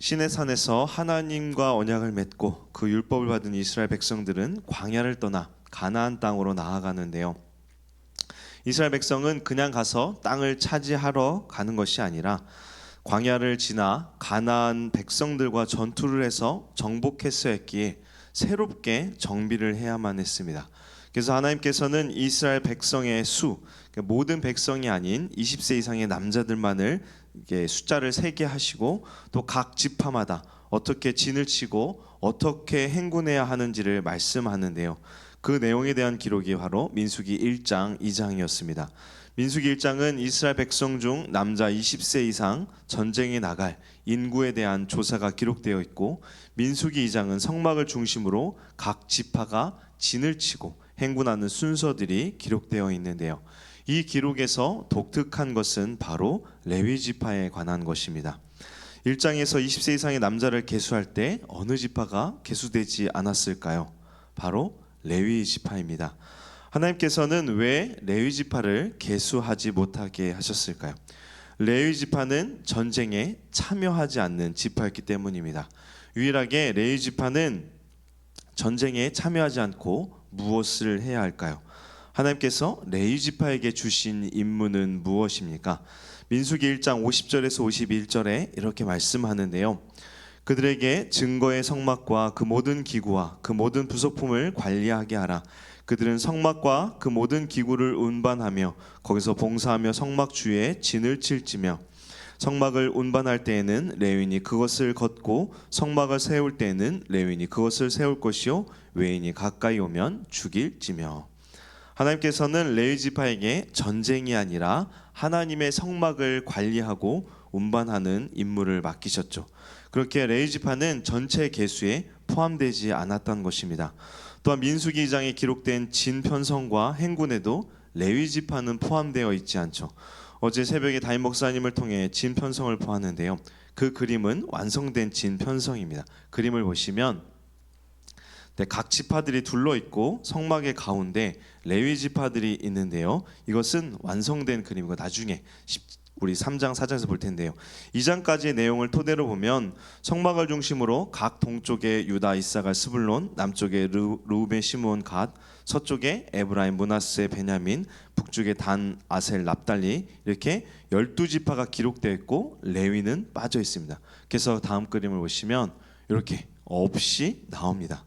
시내산에서 하나님과 언약을 맺고 그 율법을 받은 이스라엘 백성들은 광야를 떠나 가나안 땅으로 나아가는데요. 이스라엘 백성은 그냥 가서 땅을 차지하러 가는 것이 아니라 광야를 지나 가나안 백성들과 전투를 해서 정복했어야 했기에 새롭게 정비를 해야만 했습니다. 그래서 하나님께서는 이스라엘 백성의 수, 모든 백성이 아닌 20세 이상의 남자들만을 숫자를 세게 하시고 또 각 지파마다 어떻게 진을 치고 어떻게 행군해야 하는지를 말씀하는데요. 그 내용에 대한 기록이 바로 민수기 1장 2장이었습니다. 민수기 1장은 이스라엘 백성 중 남자 20세 이상 전쟁에 나갈 인구에 대한 조사가 기록되어 있고, 민수기 2장은 성막을 중심으로 각 지파가 진을 치고 행군하는 순서들이 기록되어 있는데요. 이 기록에서 독특한 것은 바로 레위 지파에 관한 것입니다. 1장에서 20세 이상의 남자를 계수할 때 어느 지파가 계수되지 않았을까요? 바로 레위 지파입니다. 하나님께서는 왜 레위 지파를 계수하지 못하게 하셨을까요? 레위 지파는 전쟁에 참여하지 않는 지파였기 때문입니다. 유일하게 레위 지파는 전쟁에 참여하지 않고 무엇을 해야 할까요? 하나님께서 레위 지파에게 주신 임무는 무엇입니까? 민수기 1장 50절에서 51절에 이렇게 말씀하는데요. 그들에게 증거의 성막과 그 모든 기구와 그 모든 부속품을 관리하게 하라. 그들은 성막과 그 모든 기구를 운반하며 거기서 봉사하며 성막 주위에 진을 칠지며, 성막을 운반할 때에는 레위인이 그것을 걷고 성막을 세울 때에는 레위인이 그것을 세울 것이요 외인이 가까이 오면 죽일지며. 하나님께서는 레위 지파에게 전쟁이 아니라 하나님의 성막을 관리하고 운반하는 임무를 맡기셨죠. 그렇게 레위 지파는 전체 계수에 포함되지 않았던 것입니다. 또한 민수기 2장에 기록된 진 편성과 행군에도 레위 지파는 포함되어 있지 않죠. 어제 새벽에 담임 목사님을 통해 진 편성을 보았는데요. 그 그림은 완성된 진 편성입니다. 그림을 보시면 각 지파들이 둘러 있고 성막의 가운데 레위 지파들이 있는데요. 이것은 완성된 그림이고 나중에 우리 3장 4장에서 볼 텐데요. 2장까지의 내용을 토대로 보면 성막을 중심으로 각 동쪽에 유다, 이사갈, 스불론, 남쪽에 르우벤, 시므온, 갓, 서쪽에 에브라임, 므낫세, 베냐민, 북쪽에 단, 아셀, 납달리, 이렇게 12지파가 기록되어 있고 레위는 빠져 있습니다. 그래서 다음 그림을 보시면 이렇게 없이 나옵니다.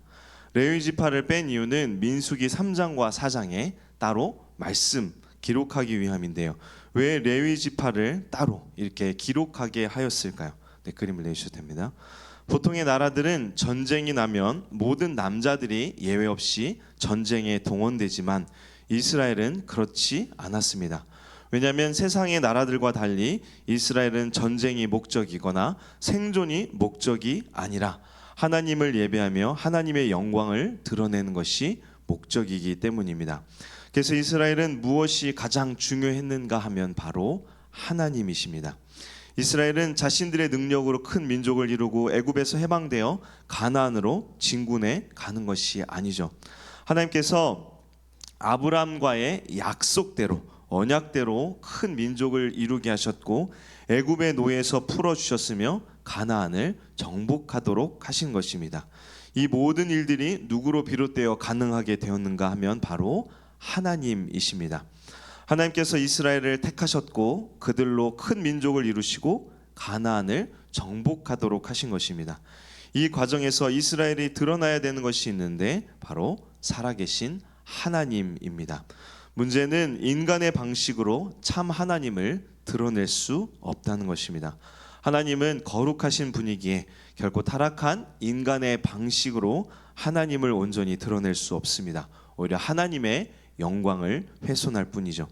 레위 지파를 뺀 이유는 민수기 3장과 4장에 따로 말씀 기록하기 위함인데요. 왜 레위 지파를 따로 이렇게 기록하게 하였을까요? 네, 그림을 내주셔도 됩니다. 보통의 나라들은 전쟁이 나면 모든 남자들이 예외 없이 전쟁에 동원되지만 이스라엘은 그렇지 않았습니다. 왜냐하면 세상의 나라들과 달리 이스라엘은 전쟁이 목적이거나 생존이 목적이 아니라 하나님을 예배하며 하나님의 영광을 드러내는 것이 목적이기 때문입니다. 그래서 이스라엘은 무엇이 가장 중요했는가 하면 바로 하나님이십니다. 이스라엘은 자신들의 능력으로 큰 민족을 이루고 애굽에서 해방되어 가나안으로 진군해 가는 것이 아니죠. 하나님께서 아브라함과의 약속대로 언약대로 큰 민족을 이루게 하셨고 애굽의 노예에서 풀어주셨으며 가나안을 정복하도록 하신 것입니다. 이 모든 일들이 누구로 비롯되어 가능하게 되었는가 하면 바로 하나님이십니다. 하나님께서 이스라엘을 택하셨고 그들로 큰 민족을 이루시고 가나안을 정복하도록 하신 것입니다. 이 과정에서 이스라엘이 드러나야 되는 것이 있는데 바로 살아계신 하나님입니다. 문제는 인간의 방식으로 참 하나님을 드러낼 수 없다는 것입니다. 하나님은 거룩하신 분이기에 결코 타락한 인간의 방식으로 하나님을 온전히 드러낼 수 없습니다. 오히려 하나님의 영광을 훼손할 뿐이죠.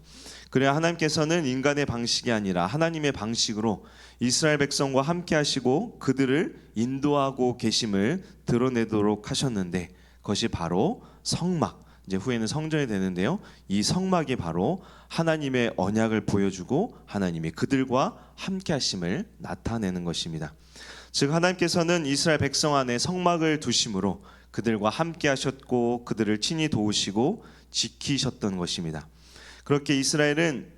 그래야 하나님께서는 인간의 방식이 아니라 하나님의 방식으로 이스라엘 백성과 함께 하시고 그들을 인도하고 계심을 드러내도록 하셨는데, 그것이 바로 성막, 이제 후에는 성전이 되는데요. 이 성막이 바로 하나님의 언약을 보여주고 하나님이 그들과 함께 하심을 나타내는 것입니다. 즉 하나님께서는 이스라엘 백성 안에 성막을 두심으로 그들과 함께 하셨고 그들을 친히 도우시고 지키셨던 것입니다. 그렇게 이스라엘은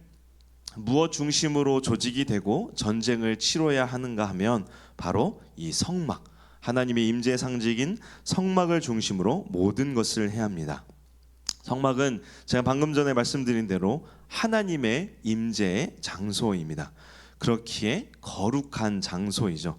무엇 중심으로 조직이 되고 전쟁을 치러야 하는가 하면 바로 이 성막, 하나님의 임재의 상징인 성막을 중심으로 모든 것을 해야 합니다. 성막은 제가 방금 전에 말씀드린 대로 하나님의 임재의 장소입니다. 그렇기에 거룩한 장소이죠.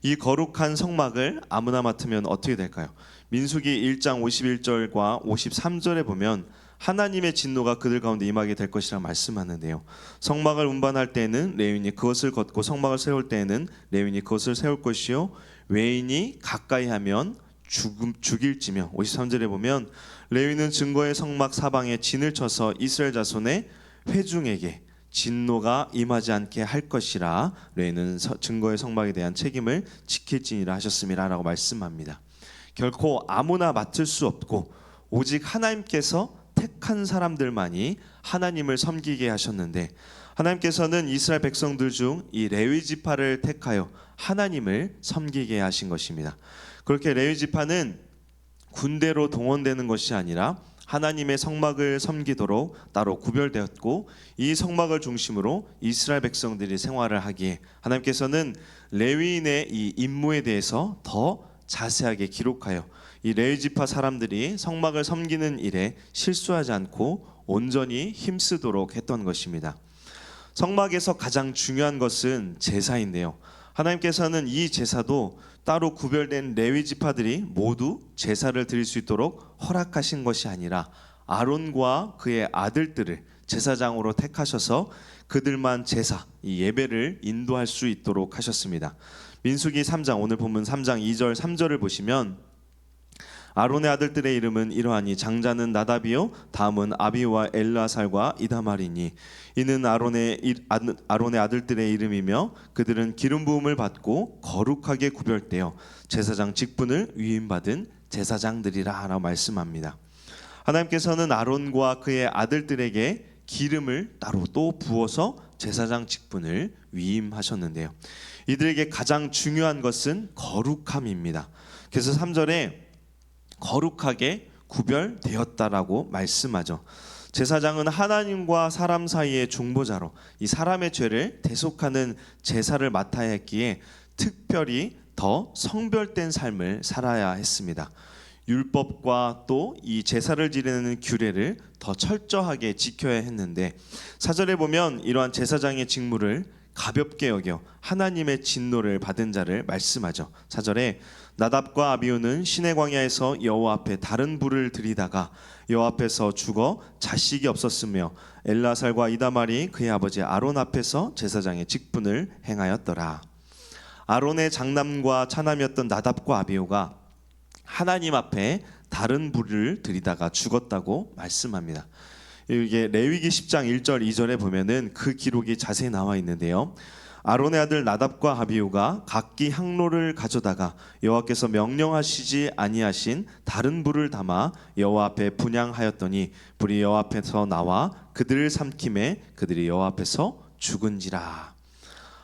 이 거룩한 성막을 아무나 맡으면 어떻게 될까요? 민수기 1장 51절과 53절에 보면 하나님의 진노가 그들 가운데 임하게 될 것이라 말씀하는데요. 성막을 운반할 때에는 레위인이 그것을 걷고 성막을 세울 때에는 레위인이 그것을 세울 것이요 외인이 가까이 하면 죽일지며 53절에 보면 레위는 증거의 성막 사방에 진을 쳐서 이스라엘 자손의 회중에게 진노가 임하지 않게 할 것이라 레위는 증거의 성막에 대한 책임을 지킬지니라 하셨음이라 라고 말씀합니다. 결코 아무나 맡을 수 없고 오직 하나님께서 택한 사람들만이 하나님을 섬기게 하셨는데 하나님께서는 이스라엘 백성들 중 이 레위 지파를 택하여 하나님을 섬기게 하신 것입니다. 그렇게 레위 지파는 군대로 동원되는 것이 아니라 하나님의 성막을 섬기도록 따로 구별되었고 이 성막을 중심으로 이스라엘 백성들이 생활을 하기에 하나님께서는 레위인의 이 임무에 대해서 더 자세하게 기록하여 이 레위 지파 사람들이 성막을 섬기는 일에 실수하지 않고 온전히 힘쓰도록 했던 것입니다. 성막에서 가장 중요한 것은 제사인데요. 하나님께서는 이 제사도 따로 구별된 레위 지파들이 모두 제사를 드릴 수 있도록 허락하신 것이 아니라 아론과 그의 아들들을 제사장으로 택하셔서 그들만 제사, 이 예배를 인도할 수 있도록 하셨습니다. 민수기 3장 오늘 본문 3장 2절 3절을 보시면 아론의 아들들의 이름은 이러하니 장자는 나답이요 다음은 아비와 엘라살과 이다말이니 이는 아론의 아들들의 이름이며 그들은 기름 부음을 받고 거룩하게 구별되어 제사장 직분을 위임받은 제사장들이라 라고 말씀합니다. 하나님께서는 아론과 그의 아들들에게 기름을 따로 또 부어서 제사장 직분을 위임하셨는데요. 이들에게 가장 중요한 것은 거룩함입니다. 그래서 3절에 거룩하게 구별되었다라고 말씀하죠. 제사장은 하나님과 사람 사이의 중보자로 이 사람의 죄를 대속하는 제사를 맡아야 했기에 특별히 더 성별된 삶을 살아야 했습니다. 율법과 또 이 제사를 지내는 규례를 더 철저하게 지켜야 했는데 4절에 보면 이러한 제사장의 직무를 가볍게 여겨 하나님의 진노를 받은 자를 말씀하죠. 4절에 나답과 아비후는 시내 광야에서 여호와 앞에 다른 불을 들이다가 여호와 앞에서 죽어 자식이 없었으며 엘라살과 이다말이 그의 아버지 아론 앞에서 제사장의 직분을 행하였더라. 아론의 장남과 차남이었던 나답과 아비후가 하나님 앞에 다른 불을 들이다가 죽었다고 말씀합니다. 이게 레위기 10장 1절 2절에 보면은 그 기록이 자세히 나와 있는데요. 아론의 아들 나답과 아비후가 각기 향로를 가져다가 여호와께서 명령하시지 아니하신 다른 불을 담아 여호와 앞에 분향하였더니 불이 여호와 앞에서 나와 그들을 삼킴에 그들이 여호와 앞에서 죽은지라.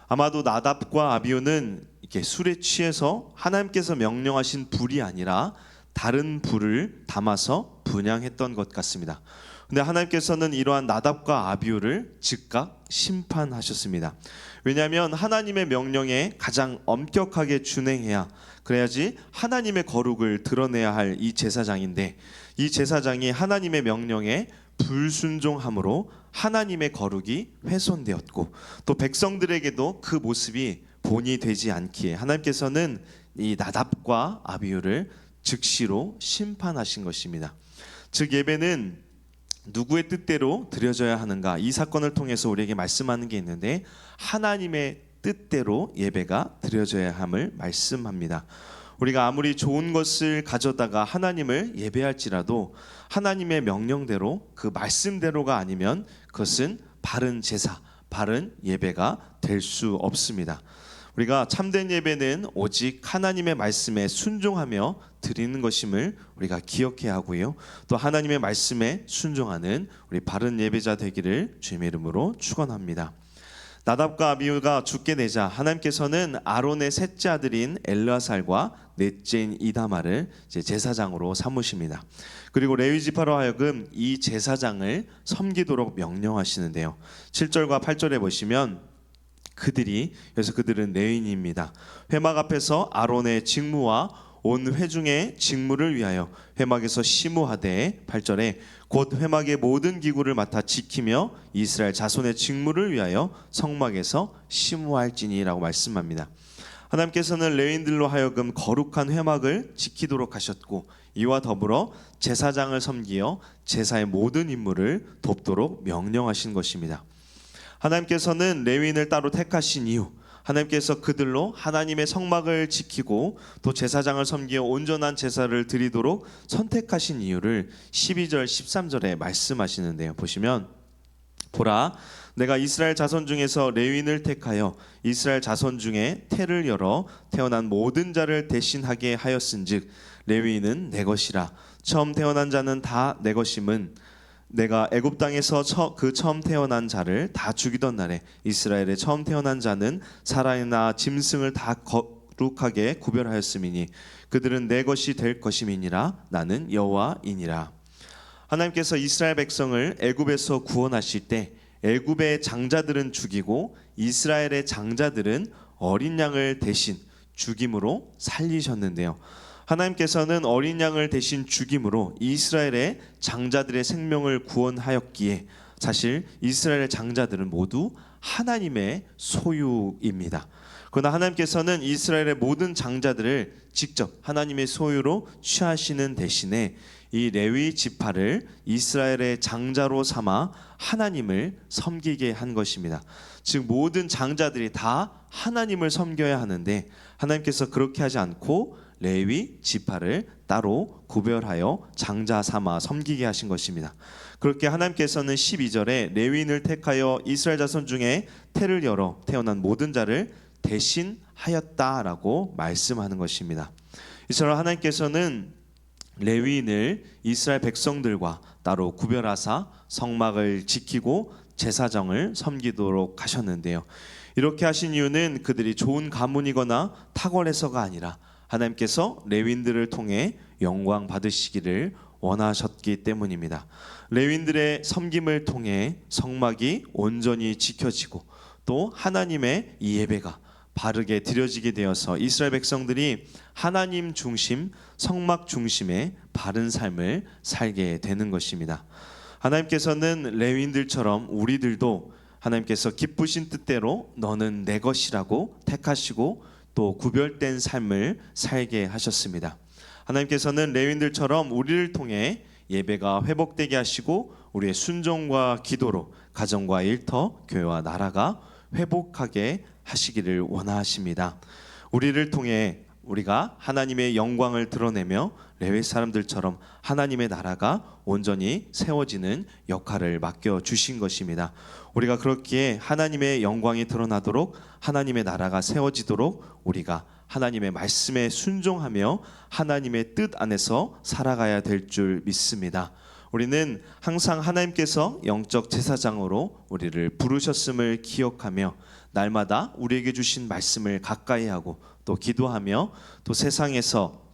아마도 나답과 아비후는 이렇게 술에 취해서 하나님께서 명령하신 불이 아니라 다른 불을 담아서 분향했던 것 같습니다. 근데 하나님께서는 이러한 나답과 아비후를 즉각 심판하셨습니다. 왜냐하면 하나님의 명령에 가장 엄격하게 준행해야 그래야지 하나님의 거룩을 드러내야 할 이 제사장인데 이 제사장이 하나님의 명령에 불순종함으로 하나님의 거룩이 훼손되었고 또 백성들에게도 그 모습이 본이 되지 않기에 하나님께서는 이 나답과 아비후를 즉시로 심판하신 것입니다. 즉 예배는 누구의 뜻대로 드려져야 하는가, 이 사건을 통해서 우리에게 말씀하는 게 있는데 하나님의 뜻대로 예배가 드려져야 함을 말씀합니다. 우리가 아무리 좋은 것을 가져다가 하나님을 예배할지라도 하나님의 명령대로 그 말씀대로가 아니면 그것은 바른 제사, 바른 예배가 될 수 없습니다. 우리가 참된 예배는 오직 하나님의 말씀에 순종하며 드리는 것임을 우리가 기억해야 하고요. 또 하나님의 말씀에 순종하는 우리 바른 예배자 되기를 주님의 이름으로 축원합니다. 나답과 아비후가 죽게 되자 하나님께서는 아론의 셋째 아들인 엘르아살과 넷째인 이다말을 제사장으로 삼으십니다. 그리고 레위 지파로 하여금 이 제사장을 섬기도록 명령하시는데요. 7절과 8절에 보시면 그들은 레위인입니다. 회막 앞에서 아론의 직무와 온 회중의 직무를 위하여 회막에서 심우하되 8절에 곧 회막의 모든 기구를 맡아 지키며 이스라엘 자손의 직무를 위하여 성막에서 심우할지니라고 말씀합니다. 하나님께서는 레위인들로 하여금 거룩한 회막을 지키도록 하셨고 이와 더불어 제사장을 섬기어 제사의 모든 임무를 돕도록 명령하신 것입니다. 하나님께서는 레위인을 따로 택하신 이유, 하나님께서 그들로 하나님의 성막을 지키고 또 제사장을 섬기어 온전한 제사를 드리도록 선택하신 이유를 12절 13절에 말씀하시는데요. 보시면 보라, 내가 이스라엘 자손 중에서 레위인을 택하여 이스라엘 자손 중에 태를 열어 태어난 모든 자를 대신하게 하였은즉 레위인은 내 것이라. 처음 태어난 자는 다 내 것임은 내가 애굽 땅에서 처음 태어난 자를 다 죽이던 날에 이스라엘의 처음 태어난 자는 사람이나 짐승을 다 거룩하게 구별하였음이니 그들은 내 것이 될 것임이니라. 나는 여호와이니라. 하나님께서 이스라엘 백성을 애굽에서 구원하실 때 애굽의 장자들은 죽이고 이스라엘의 장자들은 어린 양을 대신 죽임으로 살리셨는데요. 하나님께서는 어린 양을 대신 죽임으로 이스라엘의 장자들의 생명을 구원하였기에 사실 이스라엘의 장자들은 모두 하나님의 소유입니다. 그러나 하나님께서는 이스라엘의 모든 장자들을 직접 하나님의 소유로 취하시는 대신에 이 레위 지파를 이스라엘의 장자로 삼아 하나님을 섬기게 한 것입니다. 즉 모든 장자들이 다 하나님을 섬겨야 하는데 하나님께서 그렇게 하지 않고 레위 지파를 따로 구별하여 장자 삼아 섬기게 하신 것입니다. 그렇게 하나님께서는 12절에 레위인을 택하여 이스라엘 자손 중에 태를 열어 태어난 모든 자를 대신하였다라고 말씀하는 것입니다. 이처럼 하나님께서는 레위인을 이스라엘 백성들과 따로 구별하사 성막을 지키고 제사장을 섬기도록 하셨는데요. 이렇게 하신 이유는 그들이 좋은 가문이거나 탁월해서가 아니라 하나님께서 레위인들을 통해 영광 받으시기를 원하셨기 때문입니다. 레위인들의 섬김을 통해 성막이 온전히 지켜지고 또 하나님의 이 예배가 바르게 드려지게 되어서 이스라엘 백성들이 하나님 중심, 성막 중심의 바른 삶을 살게 되는 것입니다. 하나님께서는 레위인들처럼 우리들도 하나님께서 기쁘신 뜻대로 너는 내 것이라고 택하시고 또 구별된 삶을 살게 하셨습니다. 하나님께서는 레위인들처럼 우리를 통해 예배가 회복되게 하시고 우리의 순종과 기도로 가정과 일터, 교회와 나라가 회복하게 하시기를 원하십니다. 우리를 통해 우리가 하나님의 영광을 드러내며 레위 사람들처럼 하나님의 나라가 온전히 세워지는 역할을 맡겨 주신 것입니다. 우리가 그렇기에 하나님의 영광이 드러나도록 하나님의 나라가 세워지도록 우리가 하나님의 말씀에 순종하며 하나님의 뜻 안에서 살아가야 될 줄 믿습니다. 우리는 항상 하나님께서 영적 제사장으로 우리를 부르셨음을 기억하며 날마다 우리에게 주신 말씀을 가까이 하고 또 기도하며 또 세상에서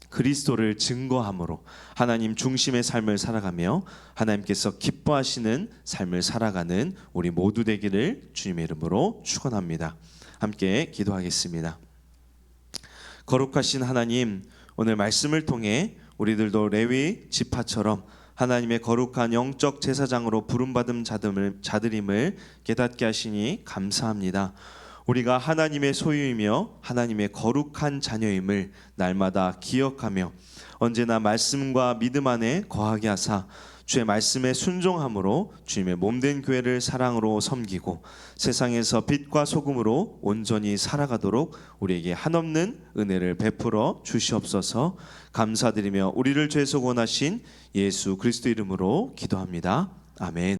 그리스도를 증거함으로 하나님 중심의 삶을 살아가며 하나님께서 기뻐하시는 삶을 살아가는 우리 모두 되기를 주님의 이름으로 축원합니다. 함께 기도하겠습니다. 거룩하신 하나님, 오늘 말씀을 통해 우리들도 레위 지파처럼 하나님의 거룩한 영적 제사장으로 부름받은 자들임을 깨닫게 하시니 감사합니다. 우리가 하나님의 소유이며 하나님의 거룩한 자녀임을 날마다 기억하며 언제나 말씀과 믿음 안에 거하게 하사 주의 말씀에 순종함으로 주님의 몸된 교회를 사랑으로 섬기고 세상에서 빛과 소금으로 온전히 살아가도록 우리에게 한없는 은혜를 베풀어 주시옵소서. 감사드리며 우리를 죄에서 구원하신 예수 그리스도 이름으로 기도합니다. 아멘.